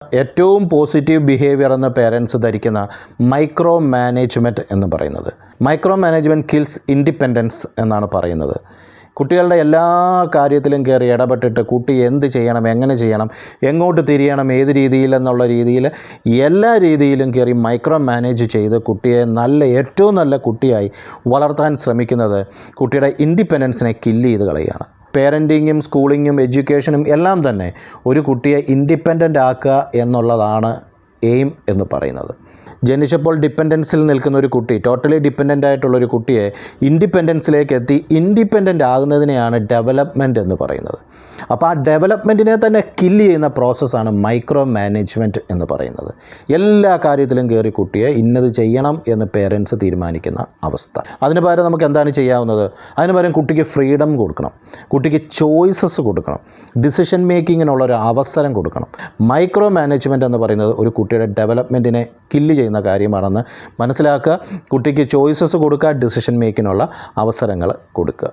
ഏറ്റവും positive behaviour എന്ന parents ധരിക്കുന്ന മൈക്രോ മാനേജ്മെൻറ്റ് എന്ന് പറയുന്നത്. മൈക്രോ മാനേജ്മെൻറ്റ് കിൽസ് ഇൻഡിപെൻഡൻസ് എന്നാണ് പറയുന്നത്. കുട്ടികളുടെ എല്ലാ കാര്യത്തിലും കയറി ഇടപെട്ടിട്ട് കുട്ടി എന്ത് ചെയ്യണം, എങ്ങനെ ചെയ്യണം, എങ്ങോട്ട് തിരിയണം, ഏത് രീതിയിൽ എന്നുള്ള രീതിയിൽ എല്ലാ രീതിയിലും കയറി മൈക്രോ മാനേജ് ചെയ്ത് കുട്ടിയെ ഏറ്റവും നല്ല കുട്ടിയായി വളർത്താൻ ശ്രമിക്കുന്നത് കുട്ടിയുടെ ഇൻഡിപെൻഡൻസിനെ കില്ല് ചെയ്ത് കളയുകയാണ്. പേരൻറ്റിങ്ങും സ്കൂളിങ്ങും എഡ്യൂക്കേഷനും എല്ലാം തന്നെ ഒരു കുട്ടിയെ ഇൻഡിപെൻഡൻ്റ് ആക്കുക എന്നുള്ളതാണ് എയിം എന്ന് പറയുന്നത്. ജനിച്ചപ്പോൾ ഡിപ്പെൻഡൻസിൽ നിൽക്കുന്ന ഒരു കുട്ടി, ടോട്ടലി ഡിപ്പെൻഡൻ്റ് ആയിട്ടുള്ളൊരു കുട്ടിയെ ഇൻഡിപെൻഡൻസിലേക്ക് എത്തി ഇൻഡിപെൻഡൻ്റ് ആകുന്നതിനെയാണ് ഡെവലപ്മെൻറ്റ് എന്ന് പറയുന്നത്. അപ്പോൾ ആ ഡെവലപ്മെൻറ്റിനെ തന്നെ കില്ല് ചെയ്യുന്ന പ്രോസസ്സാണ് മൈക്രോ മാനേജ്മെൻറ്റ് എന്ന് പറയുന്നത്. എല്ലാ കാര്യത്തിലും കയറി കുട്ടിയെ ഇന്നത് ചെയ്യണം എന്ന് പേരൻസ് തീരുമാനിക്കുന്ന അവസ്ഥ. അതിന് പകരം നമുക്ക് എന്താണ് ചെയ്യാവുന്നത്? അതിന് പകരം കുട്ടിക്ക് ഫ്രീഡം കൊടുക്കണം, കുട്ടിക്ക് ചോയ്സസ് കൊടുക്കണം, ഡിസിഷൻ മേക്കിങ്ങിനുള്ളൊരു അവസരം കൊടുക്കണം. മൈക്രോ മാനേജ്മെൻറ്റ് എന്ന് പറയുന്നത് ഒരു കുട്ടിയുടെ ഡെവലപ്മെൻറ്റിനെ കില്ല് ചെയ്യുന്ന കാര്യമാണെന്ന് മനസ്സിലാക്കുക. കുട്ടിക്ക് ചോയ്സസ് കൊടുക്കുക, ഡിസിഷൻ മേക്കിങ്ങിനുള്ള അവസരങ്ങൾ കൊടുക്കുക.